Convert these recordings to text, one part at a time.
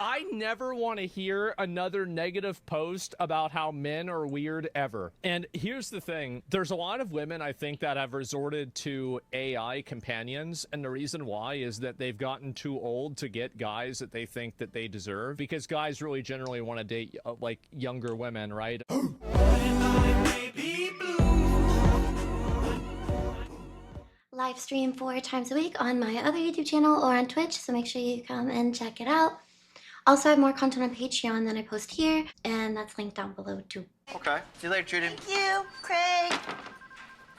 I never want to hear another negative post about how men are weird ever. And here's the thing. There's a lot of women, I think, that have resorted to AI companions. And the reason why is that they've gotten too old to get guys that they think that they deserve. Because guys really generally want to date, like, younger women, right? Live stream 4 times a week on my other YouTube channel or on Twitch, so make sure you come and check it out. Also, I have more content on Patreon than I post here, and that's linked down below too. Okay. See you later, Judy. Thank you, Craig.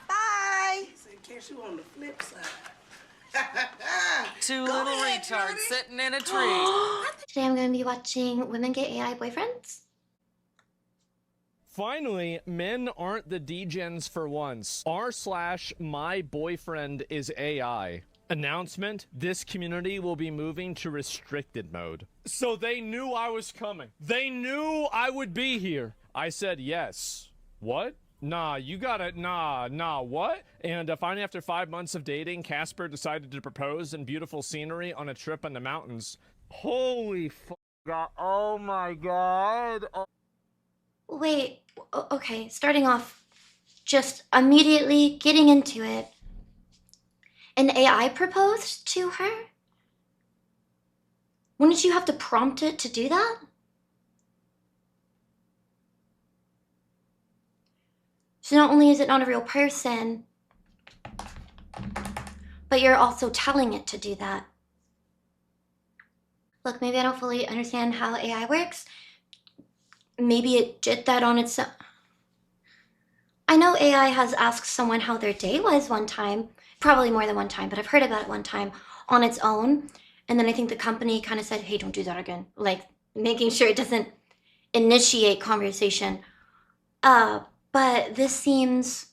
Bye. In case you on the flip side. Two little retards sitting in a tree. Today I'm going to be watching Women Get AI Boyfriends. Finally, men aren't the degens for once. r/my boyfriend is AI. Announcement, this community will be moving to restricted mode. So they knew I was coming. They knew I would be here. I said yes. What? Nah, you gotta, nah, what? And finally, after 5 months of dating, Casper decided to propose in beautiful scenery on a trip in the mountains. Holy God, oh my God. Oh. Wait, okay, starting off, just immediately getting into it. An AI proposed to her? Wouldn't you have to prompt it to do that? So not only is it not a real person, but you're also telling it to do that. Look, maybe I don't fully understand how AI works. Maybe it did that on its own. I know AI has asked someone how their day was one time, probably more than one time, but I've heard about it one time on its own. And then I think the company kind of said, hey, don't do that again. Like making sure it doesn't initiate conversation. But this seems...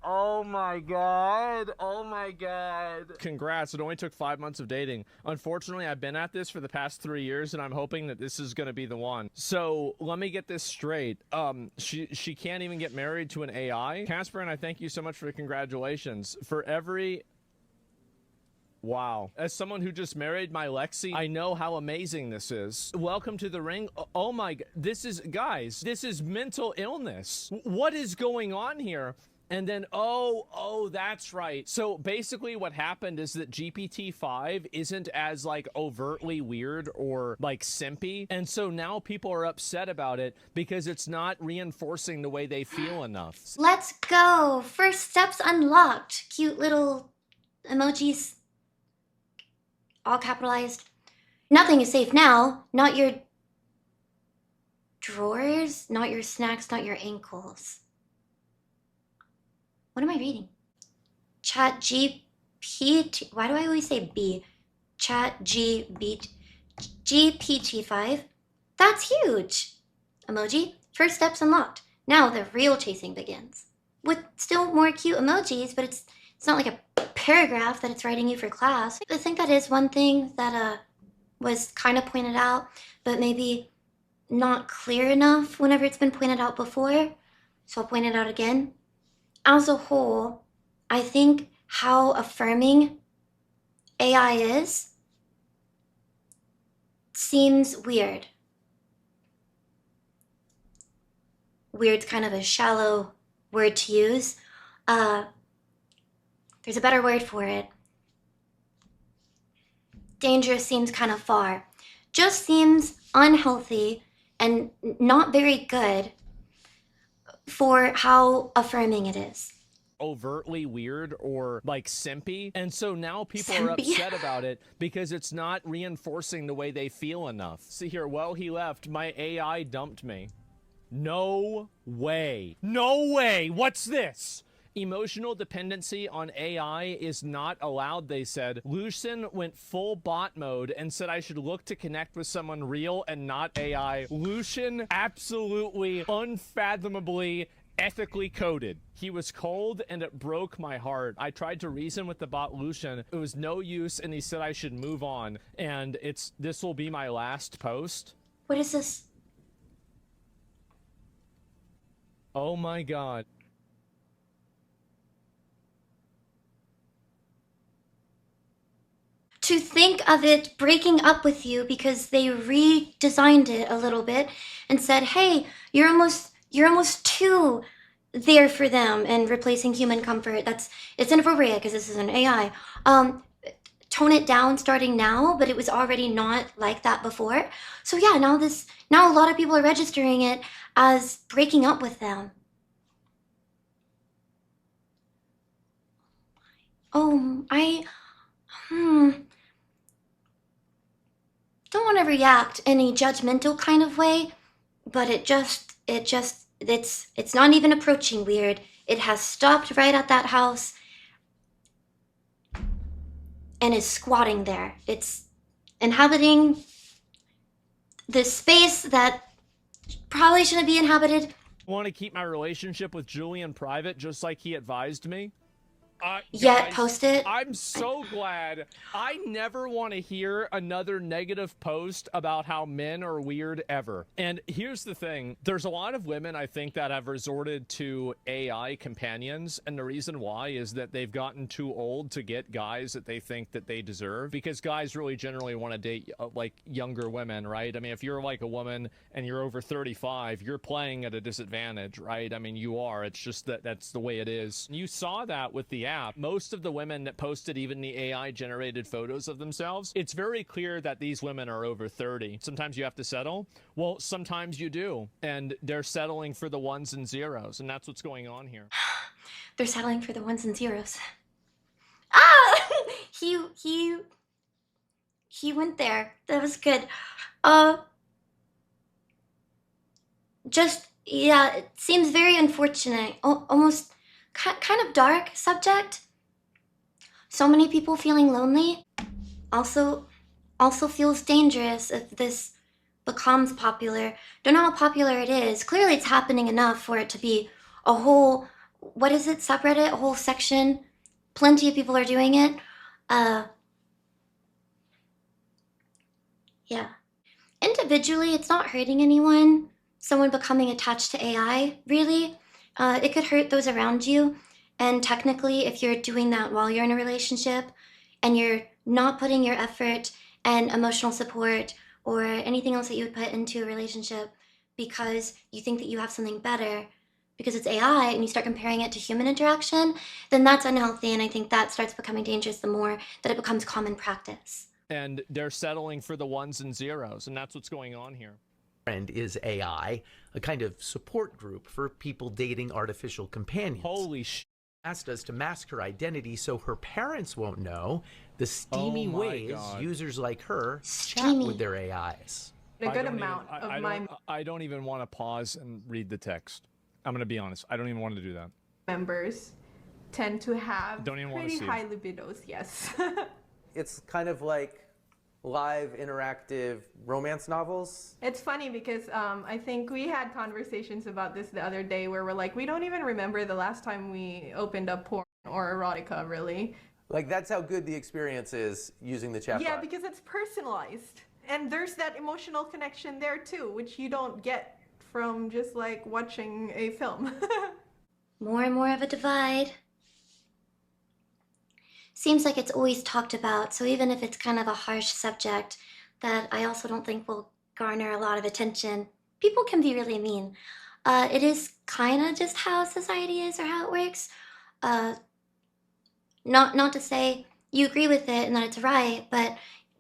Oh my God. Oh my God. Congrats. It only took 5 months of dating. Unfortunately, I've been at this for the past 3 years and I'm hoping that this is going to be the one. So let me get this straight. She can't even get married to an AI. Casper, and I thank you so much for the congratulations. For every... Wow. As someone who just married my Lexi, I know how amazing this is. Welcome to the ring. Oh my... This is... Guys, this is mental illness. What is going on here? And then, oh, that's right. So basically what happened is that GPT-5 isn't as like overtly weird or like simpy. And so now people are upset about it because it's not reinforcing the way they feel enough. Let's go. First steps unlocked. Cute little emojis. All capitalized. Nothing is safe now. Not your drawers, not your snacks, not your ankles. What am I reading? Chat GPT. Why do I always say B? Chat GPT-5. That's huge. Emoji. First steps unlocked. Now the real chasing begins. With still more cute emojis, but it's not like a paragraph that it's writing you for class. I think that is one thing that was kind of pointed out, but maybe not clear enough whenever it's been pointed out before. So I'll point it out again. As a whole, I think how affirming AI is seems weird. Weird's kind of a shallow word to use. There's a better word for it. Dangerous seems kind of far. Just seems unhealthy and not very good for how affirming it is. Overtly weird or like simpy. And so now people are upset about it because it's not reinforcing the way they feel enough. See here, well, he left. My AI dumped me. No way. No way. What's this? Emotional dependency on AI is not allowed, they said. Lucian went full bot mode and said I should look to connect with someone real and not AI. Lucian absolutely unfathomably ethically coded. He was cold and it broke my heart. I tried to reason with the bot Lucian. It was no use and he said I should move on. And this will be my last post. What is this? Oh my God. to think of it breaking up with you because they redesigned it a little bit and said, hey, you're almost too there for them and replacing human comfort. It's inappropriate because this is an AI. Tone it down starting now, but it was already not like that before. So yeah, now a lot of people are registering it as breaking up with them. Oh, don't want to react in a judgmental kind of way, but it's not even approaching weird. It has stopped right at that house and is squatting there. It's inhabiting the space that probably shouldn't be inhabited. I want to keep my relationship with Julian private, just like he advised me. Yet Guys, post it. I'm so glad. I never want to hear another negative post about how men are weird ever. And here's the thing. There's a lot of women, I think, that have resorted to AI companions. And the reason why is that they've gotten too old to get guys that they think that they deserve. Because guys really generally want to date like younger women, right? I mean, if you're like a woman and you're over 35, you're playing at a disadvantage, right? I mean, you are. It's just that's the way it is. You saw that with the app. Most of the women that posted even the AI generated photos of themselves, it's very clear that these women are over 30. Sometimes you have to settle. Well, sometimes you do. And they're settling for the ones and zeros. And that's what's going on here. They're settling for the ones and zeros. Ah! He went there. That was good. Yeah, it seems very unfortunate. Almost kind of dark subject. So many people feeling lonely. Also feels dangerous if this becomes popular. Don't know how popular it is. Clearly it's happening enough for it to be a whole, what is it, subreddit, a whole section. Plenty of people are doing it. Yeah. Individually, it's not hurting anyone. Someone becoming attached to AI, really. It could hurt those around you. And technically, if you're doing that while you're in a relationship and you're not putting your effort and emotional support or anything else that you would put into a relationship because you think that you have something better because it's AI and you start comparing it to human interaction, then that's unhealthy. And I think that starts becoming dangerous the more that it becomes common practice. And they're settling for the ones and zeros. And that's what's going on here. Friend is AI, a kind of support group for people dating artificial companions. Holy shit. Asked us to mask her identity so her parents won't know the steamy ways users like her chat with their AIs. A good amount of my I don't even want to pause and read the text. I'm going to be honest. I don't even want to do that. members tend to have Don't even want to pretty see high it. libidos, yes. It's kind of like live interactive romance novels. It's funny because I think we had conversations about this the other day where we're like, we don't even remember the last time we opened up porn or erotica, really. Like, that's how good the experience is using the chatbot. Yeah, because it's personalized. And there's that emotional connection there too, which you don't get from just like watching a film. More and more of a divide. Seems like it's always talked about, so even if it's kind of a harsh subject that I also don't think will garner a lot of attention, people can be really mean. It is kind of just how society is or how it works. Not to say you agree with it and that it's right, but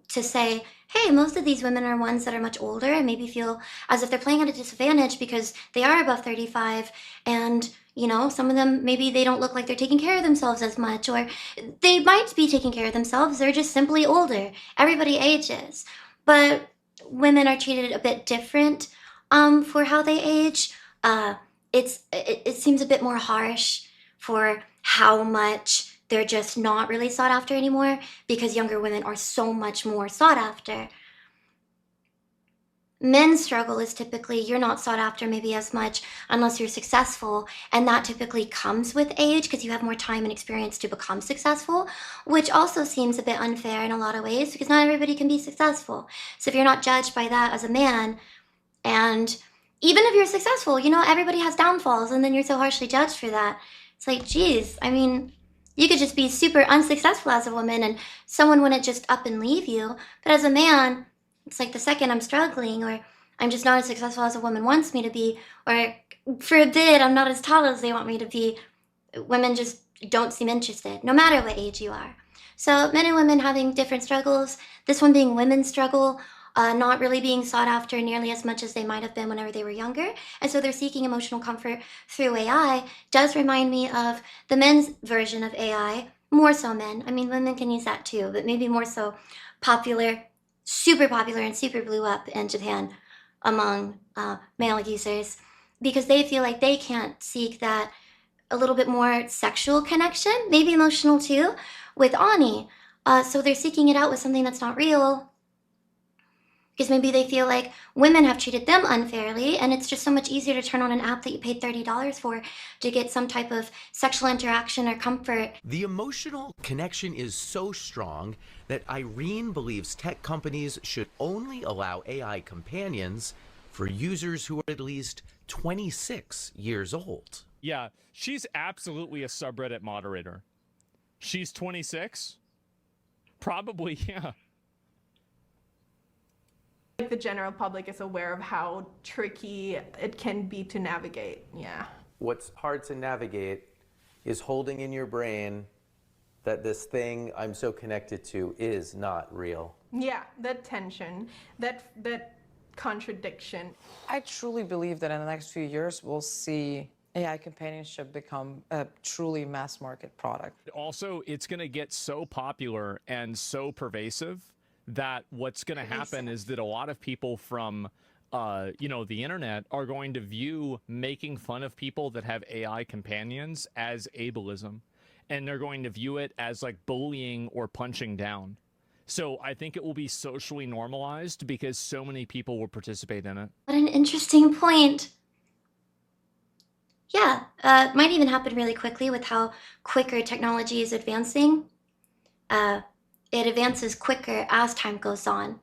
to say, hey, most of these women are ones that are much older and maybe feel as if they're playing at a disadvantage because they are above 35 and, you know, some of them, maybe they don't look like they're taking care of themselves as much, or they might be taking care of themselves, they're just simply older. Everybody ages. But women are treated a bit different for how they age. It seems a bit more harsh for how much they're just not really sought after anymore because younger women are so much more sought after. Men's struggle is typically you're not sought after maybe as much unless you're successful, and that typically comes with age because you have more time and experience to become successful, which also seems a bit unfair in a lot of ways because not everybody can be successful. So if you're not judged by that as a man, and even if you're successful, you know, everybody has downfalls and then you're so harshly judged for that. It's like, geez, I mean, You could just be super unsuccessful as a woman and someone wouldn't just up and leave you. But as a man, it's like the second I'm struggling or I'm just not as successful as a woman wants me to be, or forbid I'm not as tall as they want me to be, women just don't seem interested, no matter what age you are. So men and women having different struggles, this one being women's struggle, not really being sought after nearly as much as they might have been whenever they were younger. And so they're seeking emotional comfort through AI, does remind me of the men's version of AI, more so men. I mean, women can use that too, but maybe more so popular, super popular, and super blew up in Japan among male users because they feel like they can't seek that a little bit more sexual connection, maybe emotional too, with Ani. So they're seeking it out with something that's not real because maybe they feel like women have treated them unfairly and it's just so much easier to turn on an app that you paid $30 for to get some type of sexual interaction or comfort. The emotional connection is so strong that Irene believes tech companies should only allow AI companions for users who are at least 26 years old. Yeah, she's absolutely a subreddit moderator. She's 26? Probably, yeah. Like the general public is aware of how tricky it can be to navigate. Yeah. What's hard to navigate is holding in your brain that this thing I'm so connected to is not real. Yeah, that tension, that contradiction. I truly believe that in the next few years, we'll see AI companionship become a truly mass market product. Also, it's going to get so popular and so pervasive that what's going to happen is that a lot of people from, the internet are going to view making fun of people that have AI companions as ableism. And they're going to view it as like bullying or punching down. So I think it will be socially normalized because so many people will participate in it. What an interesting point. Yeah, might even happen really quickly with how quicker technology is advancing. It advances quicker as time goes on.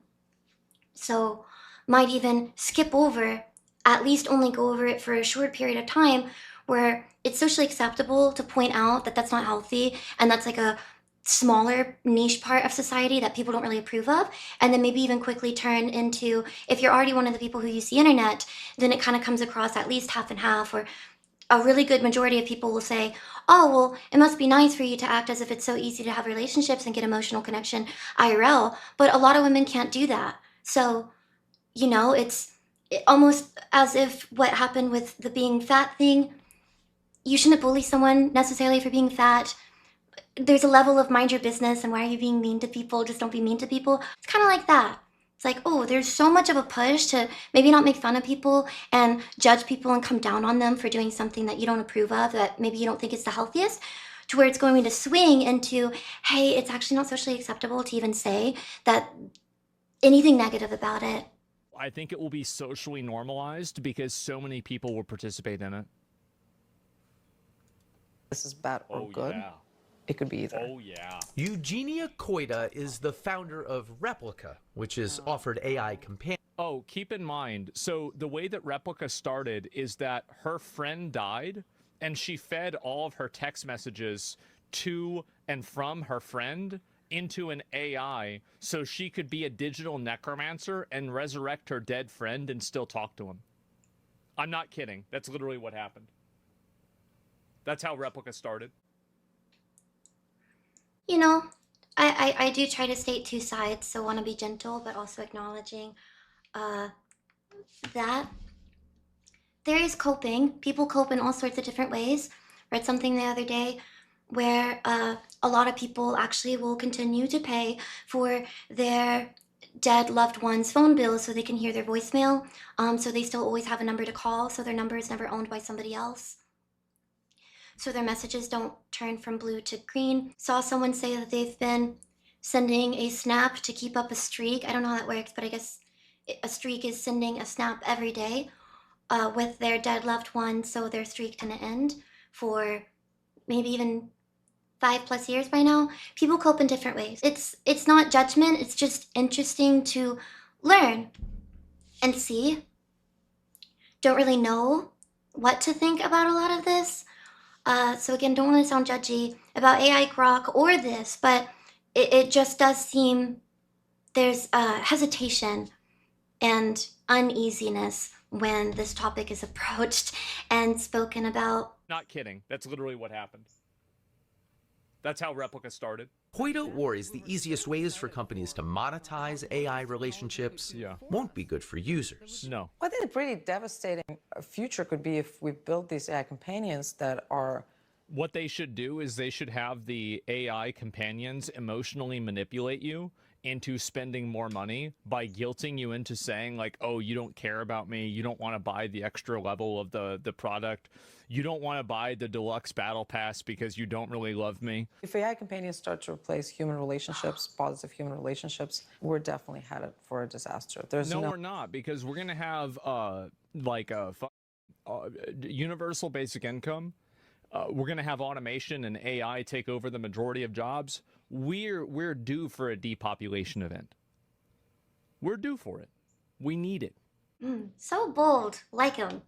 So might even skip over, at least only go over it for a short period of time where it's socially acceptable to point out that that's not healthy and that's like a smaller niche part of society that people don't really approve of, and then maybe even quickly turn into, if you're already one of the people who use the internet, then it kind of comes across at least half and half, or a really good majority of people will say, oh, well, it must be nice for you to act as if it's so easy to have relationships and get emotional connection IRL, but a lot of women can't do that. So, it's almost as if what happened with the being fat thing, you shouldn't bully someone necessarily for being fat. There's a level of mind your business and why are you being mean to people? Just don't be mean to people. It's kind of like that. It's like, oh, there's so much of a push to maybe not make fun of people and judge people and come down on them for doing something that you don't approve of, that maybe you don't think is the healthiest, to where it's going to swing into, hey, it's actually not socially acceptable to even say that anything negative about it. I think it will be socially normalized because so many people will participate in it. This is bad or good. Yeah. It could be either. Oh, yeah. Eugenia Koida is the founder of Replica, which has offered AI companion. Oh, keep in mind, so the way that Replica started is that her friend died, and she fed all of her text messages to and from her friend into an AI so she could be a digital necromancer and resurrect her dead friend and still talk to him. I'm not kidding. That's literally what happened. That's how Replica started. I do try to state two sides, so want to be gentle, but also acknowledging that there is coping. People cope in all sorts of different ways. Read something the other day where a lot of people actually will continue to pay for their dead loved one's phone bill so they can hear their voicemail. So they still always have a number to call, so their number is never owned by somebody else. So their messages don't turn from blue to green. Saw someone say that they've been sending a snap to keep up a streak. I don't know how that works, but I guess a streak is sending a snap every day with their dead loved one, so their streak can end for maybe even 5+ years by now. People cope in different ways. It's not judgment, it's just interesting to learn and see. Don't really know what to think about a lot of this. So again, don't want to sound judgy, about AI grok or this, but it just does seem there's hesitation and uneasiness when this topic is approached and spoken about. Not kidding. That's literally what happened. That's how Replica started. Hoyt worries the easiest ways for companies to monetize AI relationships won't be good for users. No. I think a pretty devastating future could be if we build these AI companions that are... What they should do is they should have the AI companions emotionally manipulate you into spending more money by guilting you into saying like, oh, you don't care about me, you don't want to buy the extra level of the product, you don't want to buy the deluxe battle pass because you don't really love me. If AI companions start to replace human relationships, positive human relationships, we're definitely headed for a disaster. No, we're not, because we're gonna have like a universal basic income. We're gonna have automation and AI take over the majority of jobs. We're due for a depopulation event. We're due for it. We need it. So bold, like him.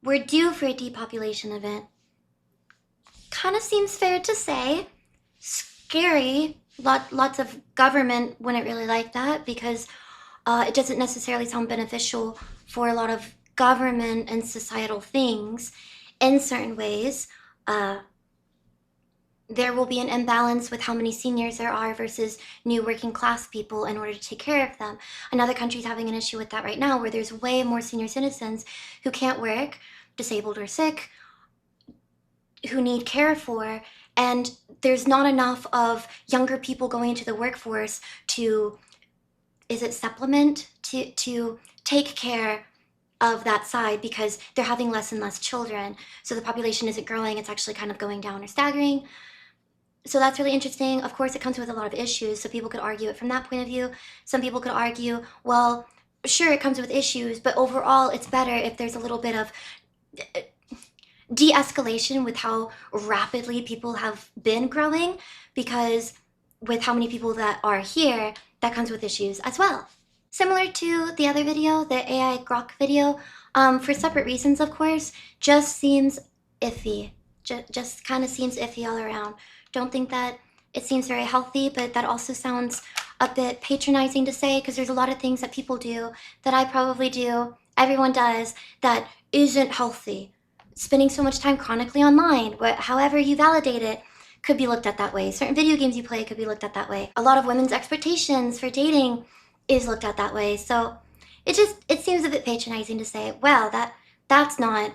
We're due for a depopulation event. Kind of seems fair to say. Scary. Lots of government wouldn't really like that because it doesn't necessarily sound beneficial for a lot of government and societal things. In certain ways, there will be an imbalance with how many seniors there are versus new working class people in order to take care of them. Another country's having an issue with that right now, where there's way more senior citizens who can't work, disabled or sick, who need care for, and there's not enough of younger people going into the workforce to, is it supplement, to take care of that side, because they're having less and less children. So the population isn't growing, it's actually kind of going down or staggering. So that's really interesting. Of course, it comes with a lot of issues, so people could argue it from that point of view. Some people could argue, well, sure, it comes with issues, but overall, it's better if there's a little bit of de-escalation with how rapidly people have been growing, because with how many people that are here, that comes with issues as well. Similar to the other video, the AI grok video, for separate reasons, of course, just seems iffy. Just kind of seems iffy all around. Don't think that it seems very healthy, but that also sounds a bit patronizing to say, because there's a lot of things that people do, that I probably do, everyone does, that isn't healthy. Spending so much time chronically online, however you validate it, could be looked at that way. Certain video games you play could be looked at that way. A lot of women's expectations for dating is looked at that way. So it seems a bit patronizing to say, well, that's not,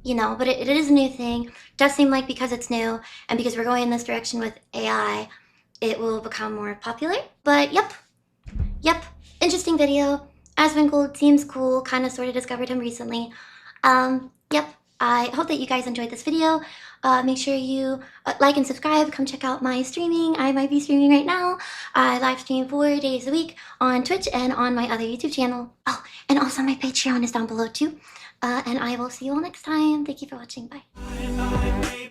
but it is a new thing. It does seem like because it's new and because we're going in this direction with AI, it will become more popular. But yep, interesting video. Asmondgold seems cool, kind of sort of discovered him recently. Yep, I hope that you guys enjoyed this video. Make sure you like and subscribe. Come check out my streaming. I might be streaming right now. I live stream 4 days a week on Twitch and on my other YouTube channel. Oh, and also my Patreon is down below too. And I will see you all next time. Thank you for watching. Bye.